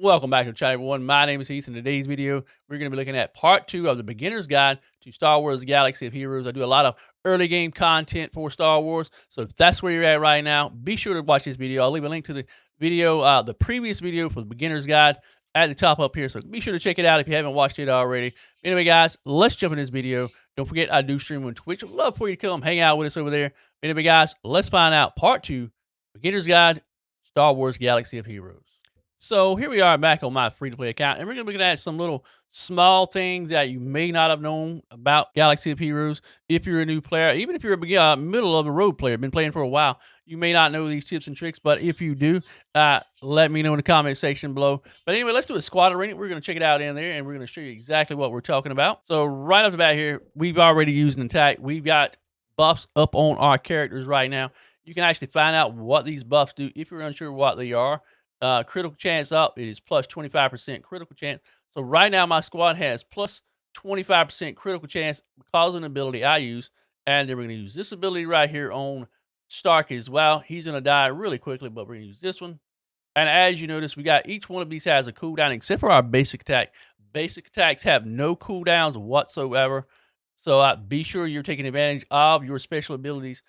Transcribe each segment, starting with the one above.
Welcome back to the channel, everyone. My name is Heath. In today's video, we're going to be looking at part 2 of the beginner's guide to Star Wars Galaxy of Heroes. I do a lot of early game content for Star Wars, so if that's where you're at right now, be sure to watch this video. I'll leave a link to the video, the previous video for the beginner's guide at the top up here, so be sure to check it out if you haven't watched it already. Anyway, guys, let's jump in this video. Don't forget, I do stream on Twitch. I'd love for you to come hang out with us over there. Anyway, guys, let's find out part 2, beginner's guide, Star Wars Galaxy of Heroes. So here we are back on my free-to-play account, and we're going to be looking at some little small things that you may not have known about Galaxy of Heroes. If you're a new player, even if you're a middle of the road player, been playing for a while, you may not know these tips and tricks. But if you do, let me know in the comment section below. But anyway, let's do a squad arena. We're going to check it out in there, and we're going to show you exactly what we're talking about. So right off the bat here, we've already used an attack. We've got buffs up on our characters right now. You can actually find out what these buffs do if you're unsure what they are. Critical chance up, it is plus 25% critical chance. So right now my squad has plus 25% critical chance because of an ability I use. And then we're going to use this ability right here on Stark as well. He's going to die really quickly, but we're going to use this one. And as you notice, we got each one of these has a cooldown except for our basic attack. Basic attacks have no cooldowns whatsoever. So be sure you're taking advantage of your special abilities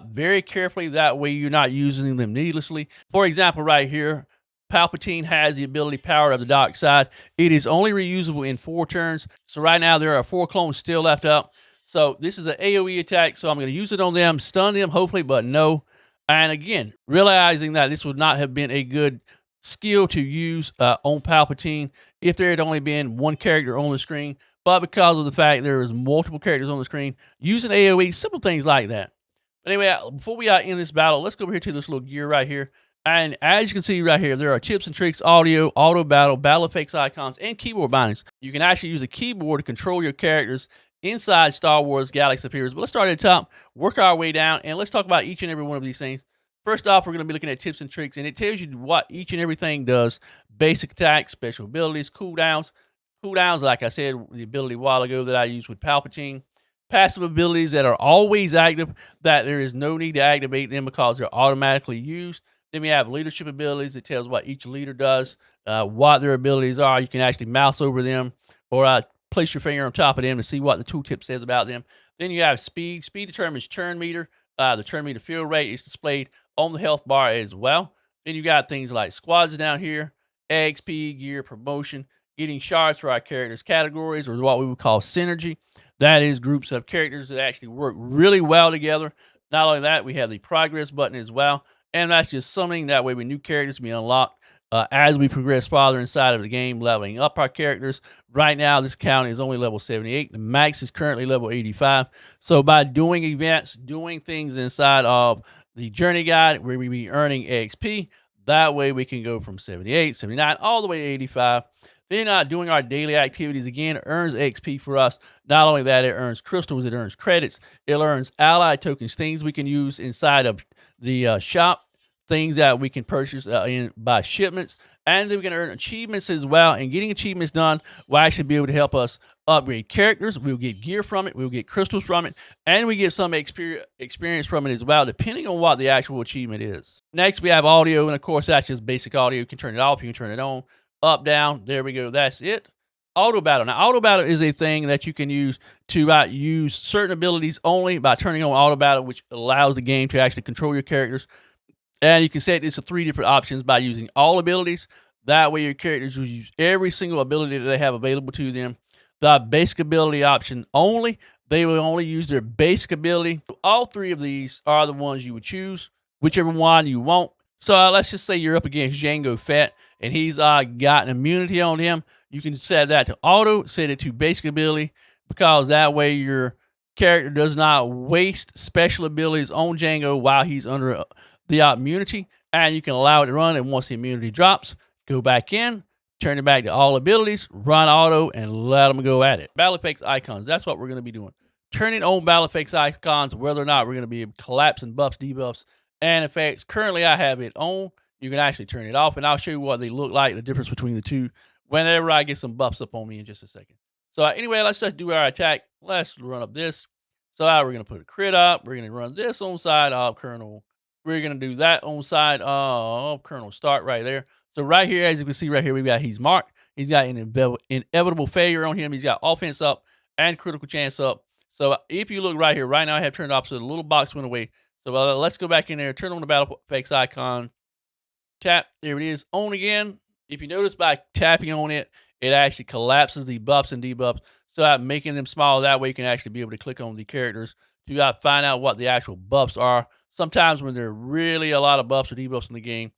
very carefully. That way you're not using them needlessly. For example, right here, Palpatine has the ability Power of the Dark Side. It is only reusable in 4 turns. So right now there are 4 clones still left up. So this is an AoE attack. So I'm going to use it on them, stun them hopefully, but no. And again, realizing that this would not have been a good skill to use on Palpatine if there had only been one character on the screen. But because of the fact there is multiple characters on the screen, using AoE, simple things like that. But anyway, before we end this battle, let's go over here to this little gear right here. And as you can see right here, there are tips and tricks, audio, auto battle effects icons, and keyboard bindings. You can actually use a keyboard to control your characters inside Star Wars Galaxy of Heroes. But let's start at the top, work our way down, and let's talk about each and every one of these things. First off, we're going to be looking at tips and tricks, and it tells you what each and everything does. Basic attacks, special abilities, cooldowns. Cooldowns, like I said, the ability a while ago that I used with Palpatine. Passive abilities that are always active, that there is no need to activate them because they're automatically used. Then we have leadership abilities. It tells what each leader does, what their abilities are. You can actually mouse over them or place your finger on top of them to see what the tooltip says about them. Then you have speed. Speed determines turn meter. The turn meter field rate is displayed on the health bar as well. Then you got things like squads down here, XP, gear, promotion, getting shards for our characters' categories, or what we would call synergy. That is groups of characters that actually work really well together. Not only that, we have the progress button as well. And that's just something that way with new characters be unlocked as we progress farther inside of the game, leveling up our characters. Right now, this count is only level 78. The max is currently level 85. So by doing events, doing things inside of the journey guide, where we be earning XP, that way we can go from 78, 79, all the way to 85. Then doing our daily activities again earns XP for us. Not only that, it earns crystals, it earns credits, it earns allied tokens, things we can use inside of the shop, things that we can purchase by shipments, and then we can earn achievements as well. And getting achievements done will actually be able to help us upgrade characters. We'll get gear from it, we'll get crystals from it, and we get some experience from it as well, depending on what the actual achievement is. Next, we have audio, and of course, that's just basic audio. You can turn it off, you can turn it on, up, down. There we go. That's it. Auto battle. Now, auto battle is a thing that you can use to use certain abilities only by turning on auto battle, which allows the game to actually control your characters. And you can set this to 3 different options by using all abilities. That way, your characters will use every single ability that they have available to them. The basic ability option only. They will only use their basic ability. All 3 of these are the ones you would choose, whichever one you want. So let's just say you're up against Jango Fett, and he's got an immunity on him. You can set that to auto, set it to basic ability, because that way your character does not waste special abilities on Jango while he's under the immunity, and you can allow it to run. And once the immunity drops, go back in, turn it back to all abilities, run auto, and let them go at it. Battle effects icons, that's what we're going to be doing. Turning on battle effects icons, whether or not we're going to be collapsing buffs, debuffs, and effects. Currently, I have it on. You can actually turn it off, and I'll show you what they look like, the difference between the two, whenever I get some buffs up on me in just a second. So anyway, let's just do our attack. Let's run up this. So we're going to put a crit up. We're going to run this on side of Colonel. We're going to do that on side of Colonel Stark right there. So right here, as you can see right here, we got he's marked. He's got an inevitable failure on him. He's got offense up and critical chance up. So if you look right here, right now I have turned off, so the little box went away. So let's go back in there, turn on the battle effects icon, tap, there it is, on again. If you notice by tapping on it, it actually collapses the buffs and debuffs. So making them small, that way you can actually be able to click on the characters to find out what the actual buffs are. Sometimes when there are really a lot of buffs or debuffs in the game,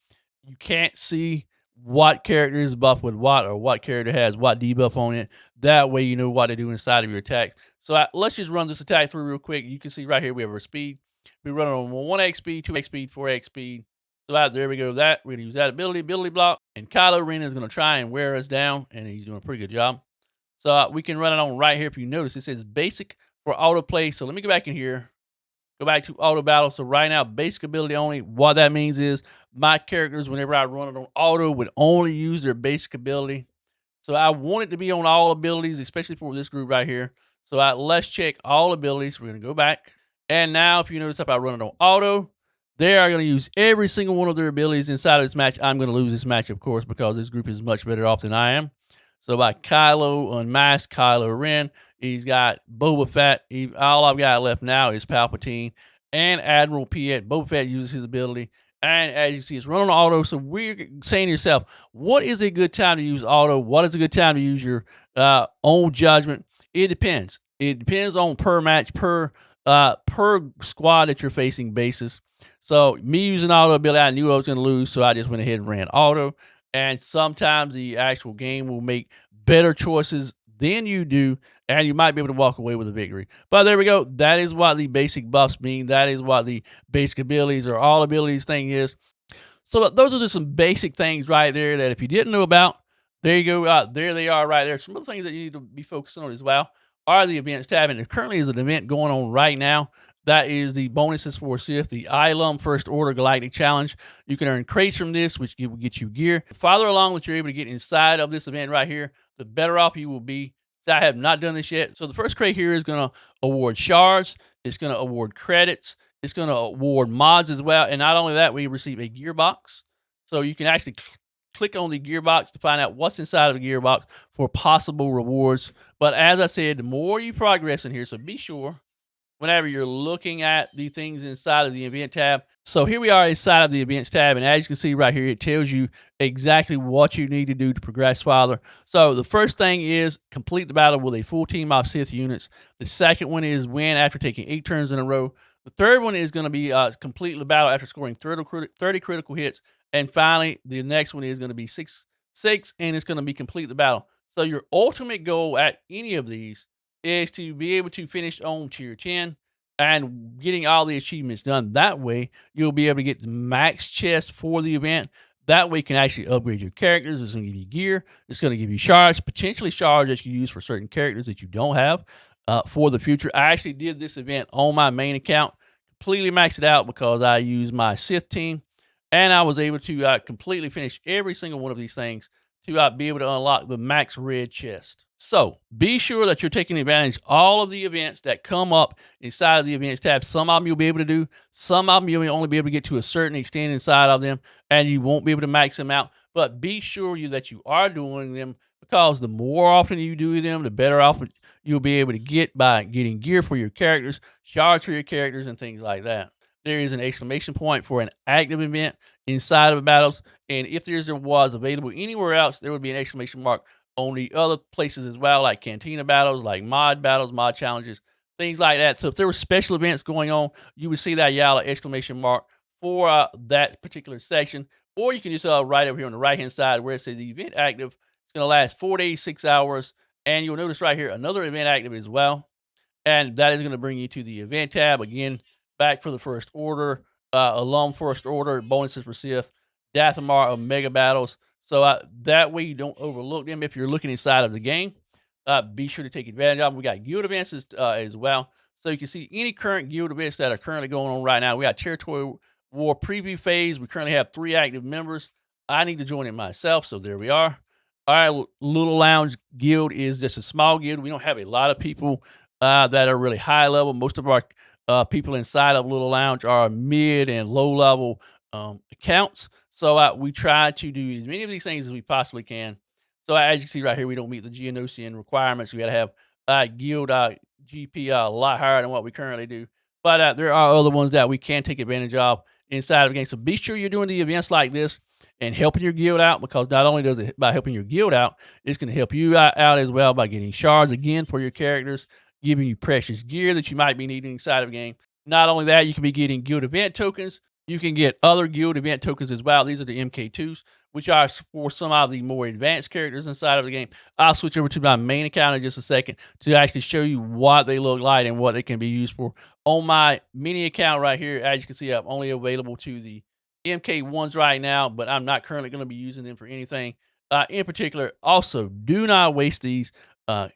you can't see what character is buffed with what, or what character has what debuff on it. That way you know what to do inside of your attacks. So let's just run this attack through real quick. You can see right here we have our speed. We run on 1x speed, 2x speed, 4x speed. So there we go. That we're gonna use that ability block, and Kylo Ren is gonna try and wear us down, and he's doing a pretty good job. So we can run it on right here. If you notice, it says basic for autoplay. So let me go back in here, go back to auto battle. So right now, basic ability only. What that means is my characters, whenever I run it on auto, would only use their basic ability. So I want it to be on all abilities, especially for this group right here. So let's check all abilities. We're gonna go back, and now if you notice, if I run it on auto, they are going to use every single one of their abilities inside of this match. I'm going to lose this match, of course, because this group is much better off than I am. So by Kylo unmasked Kylo Ren, he's got Boba Fett. All I've got left now is Palpatine and Admiral Piet. Boba Fett uses his ability. And as you see, it's running on auto. So we're saying to yourself, what is a good time to use auto? What is a good time to use your own judgment? It depends. It depends on per match, per squad that you're facing basis. So me using auto ability, I knew I was going to lose, so I just went ahead and ran auto. And sometimes the actual game will make better choices than you do, and you might be able to walk away with a victory. But there we go. That is what the basic buffs mean. That is what the basic abilities or all abilities thing is. So those are just some basic things right there that if you didn't know about, there you go. There they are right there. Some other things that you need to be focusing on as well are the events tab. And there currently is an event going on right now. That is the bonuses for Sith, the ILUM First Order Galactic Challenge. You can earn crates from this, which will get you gear. The farther along that you're able to get inside of this event right here, the better off you will be. So I have not done this yet. So the first crate here is going to award shards. It's going to award credits. It's going to award mods as well. And not only that, we receive a gearbox. So you can actually click on the gearbox to find out what's inside of the gearbox for possible rewards. But as I said, the more you progress in here, so be sure whenever you're looking at the things inside of the event tab. So here we are inside of the events tab, and as you can see right here, it tells you exactly what you need to do to progress farther. So the first thing is complete the battle with a full team of Sith units. The second one is win after taking 8 turns in a row. The third one is going to be complete the battle after scoring 30 critical hits. And finally, the next one is going to be 6, and it's going to be complete the battle. So your ultimate goal at any of these is to be able to finish on tier 10 and getting all the achievements done. That way, you'll be able to get the max chest for the event. That way, you can actually upgrade your characters. It's going to give you gear. It's going to give you shards, potentially shards that you use for certain characters that you don't have for the future. I actually did this event on my main account, completely maxed it out because I used my Sith team, and I was able to completely finish every single one of these things to be able to unlock the max red chest. So be sure that you're taking advantage of all of the events that come up inside of the events tab. Some of them you'll be able to do. Some of them you'll only be able to get to a certain extent inside of them, and you won't be able to max them out. But be sure that you are doing them, because the more often you do them, the better off you'll be able to get by getting gear for your characters, shards for your characters, and things like that. There is an exclamation point for an active event inside of the battles, and if there was available anywhere else, there would be an exclamation mark on the other places as well, like Cantina battles, like mod battles, mod challenges, things like that. So if there were special events going on, you would see that yellow exclamation mark for that particular section. Or you can just right over here on the right-hand side where it says the event active. It's going to last 4 days, 6 hours. And you'll notice right here, another event active as well. And that is going to bring you to the event tab. Again, back for the First Order, Alum First Order, bonuses for Sith, Dathomar of Mega Battles. So that way you don't overlook them if you're looking inside of the game. Be sure to take advantage of them. We got guild events as well. So you can see any current guild events that are currently going on right now. We got Territory War Preview Phase. We currently have 3 active members. I need to join it myself, so there we are. All right, Little Lounge Guild is just a small guild. We don't have a lot of people that are really high level. Most of our people inside of Little Lounge are mid and low level accounts. So we try to do as many of these things as we possibly can. So as you can see right here, we don't meet the Geonosian requirements. We got to have guild GP a lot higher than what we currently do. But there are other ones that we can take advantage of inside of the game. So be sure you're doing the events like this and helping your guild out, because not only does it by helping your guild out, it's going to help you out as well by getting shards again for your characters, giving you precious gear that you might be needing inside of the game. Not only that, you can be getting guild event tokens. You can get other guild event tokens as well. These are the MK2s, which are for some of the more advanced characters inside of the game. I'll switch over to my main account in just a second to actually show you what they look like and what they can be used for. On my mini account right here, as you can see, I'm only available to the MK1s right now, but I'm not currently going to be using them for anything in particular. Also, do not waste these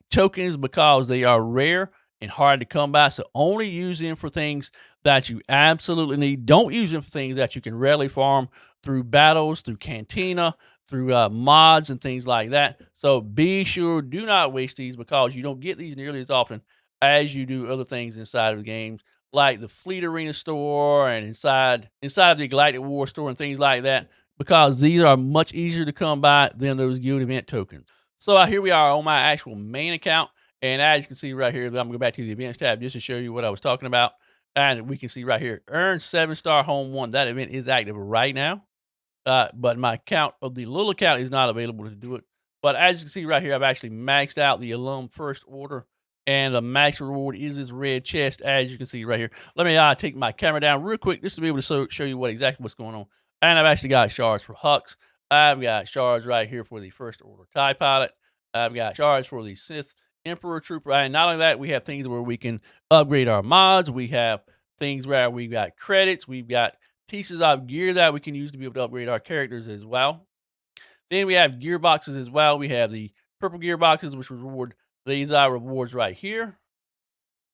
tokens because they are rare and hard to come by. So only use them for things that you absolutely need. Don't use them for things that you can rarely farm through battles, through Cantina, through mods and things like that. So be sure, do not waste these, because you don't get these nearly as often as you do other things inside of the games, like the Fleet Arena store and inside of the Galactic War store and things like that, because these are much easier to come by than those guild event tokens. So here we are on my actual main account. And as you can see right here, I'm going to go back to the events tab just to show you what I was talking about. And we can see right here, earn 7-star home 1. That event is active right now. But my account of the little account is not available to do it. But as you can see right here, I've actually maxed out the alum first order. And the max reward is this red chest, as you can see right here. Let me take my camera down real quick just to be able to show you exactly what's going on. And I've actually got shards for Hux. I've got shards right here for the first order TIE pilot. I've got shards for the Sith Emperor Trooper. And not only that, we have things where we can upgrade our mods. We have things where we've got credits. We've got pieces of gear that we can use to be able to upgrade our characters as well. Then we have gear boxes as well. We have the purple gear boxes, which reward these rewards right here.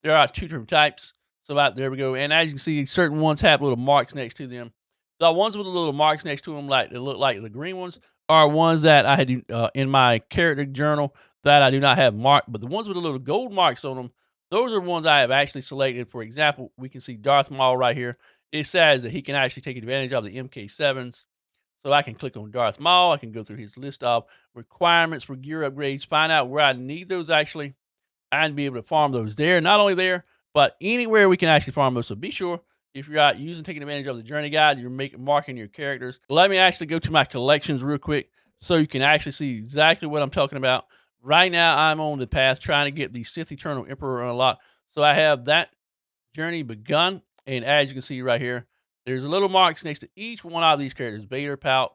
There are 2 different types. So there we go. And as you can see, certain ones have little marks next to them. The ones with the little marks next to them, like they look like the green ones, are ones that I had in my character journal that I do not have marked. But the ones with the little gold marks on them, those are ones I have actually selected. For example, we can see Darth Maul right here. It says that he can actually take advantage of the MK7s. So I can click on Darth Maul. I can go through his list of requirements for gear upgrades, find out where I need those actually, and be able to farm those there. Not only there, but anywhere we can actually farm those. So be sure, if you're out taking advantage of the journey guide, you're marking your characters. Let me actually go to my collections real quick so you can actually see exactly what I'm talking about. Right now, I'm on the path trying to get the Sith Eternal Emperor unlocked. So I have that journey begun. And as you can see right here, there's little marks next to each one of these characters. Vader, Palp,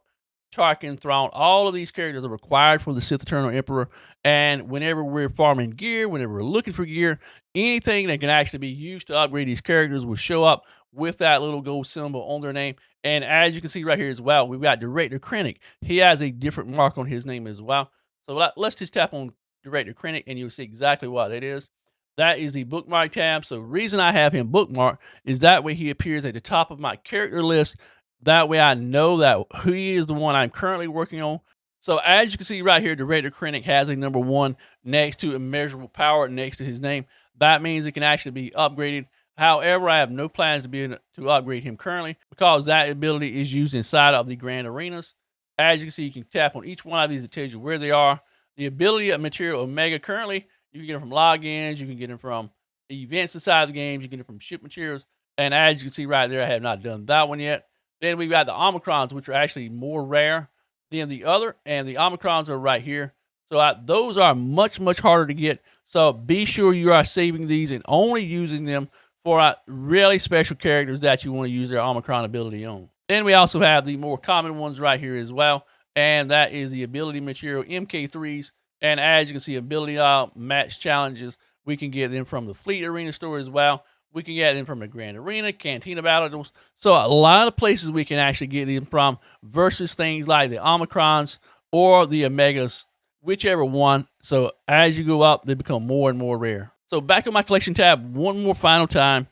Tarkin, Thrawn, all of these characters are required for the Sith Eternal Emperor. And whenever we're farming gear, whenever we're looking for gear, anything that can actually be used to upgrade these characters will show up with that little gold symbol on their name. And as you can see right here as well, we've got Director Krennic. He has a different mark on his name as well. So let's just tap on Director Krennic and you'll see exactly what it is. That is the bookmark tab. So the reason I have him bookmarked is that way he appears at the top of my character list. That way I know that he is the one I'm currently working on. So as you can see right here, Director Krennic has a number 1 next to immeasurable power next to his name. That means it can actually be upgraded. However, I have no plans to be able to upgrade him currently because that ability is used inside of the grand arenas. As you can see, you can tap on each one of these to tell you where they are. The ability of Material Omega currently, you can get them from logins, you can get them from events inside the games, you can get them from ship materials. And as you can see right there, I have not done that one yet. Then we've got the Omicrons, which are actually more rare than the other. And the Omicrons are right here. So those are much, much harder to get. So be sure you are saving these and only using them for really special characters that you want to use their Omicron ability on. Then we also have the more common ones right here as well. And that is the ability material MK3s. And as you can see, ability match challenges, we can get them from the Fleet Arena store as well. We can get them from the Grand Arena, Cantina battles. So a lot of places we can actually get them from versus things like the Omicrons or the Omegas, whichever one. So as you go up, they become more and more rare. So back on my collection tab one more final time.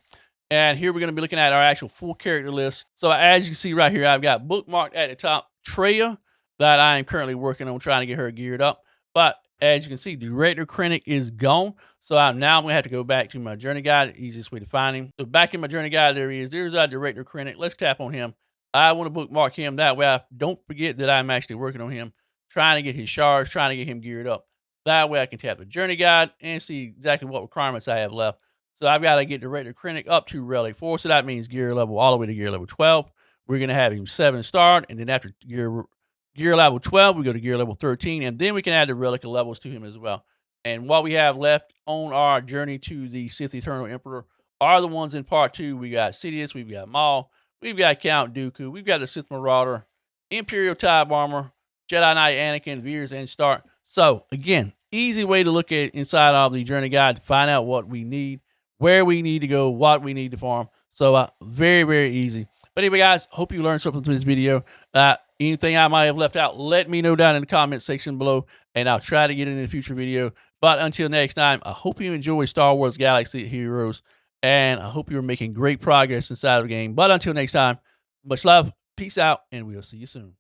And here we're going to be looking at our actual full character list. So as you can see right here, I've got bookmarked at the top Treya that I am currently working on trying to get her geared up. But as you can see, Director Krennic is gone. So now I'm going to have to go back to my journey guide, the easiest way to find him. So back in my journey guide, there he is. There's our Director Krennic. Let's tap on him. I want to bookmark him. That way I don't forget that I'm actually working on him, trying to get his shards, trying to get him geared up. That way I can tap the journey guide and see exactly what requirements I have left. So I've got to get the Raider Krennic up to Relic 4. So that means gear level all the way to gear level 12. We're going to have him 7 starred. And then after gear level 12, we go to gear level 13. And then we can add the relic levels to him as well. And what we have left on our journey to the Sith Eternal Emperor are the ones in part 2. We got Sidious, we've got Maul, we've got Count Dooku, we've got the Sith Marauder, Imperial TIE Bomber, Jedi Knight Anakin, Veers, and Stark. So, again, easy way to look at inside of the journey guide to find out what we need, where we need to go, what we need to farm. So, very, very easy. But anyway, guys, hope you learned something from this video. Anything I might have left out, let me know down in the comment section below, and I'll try to get it in a future video. But until next time, I hope you enjoy Star Wars Galaxy Heroes, and I hope you're making great progress inside of the game. But until next time, much love, peace out, and we'll see you soon.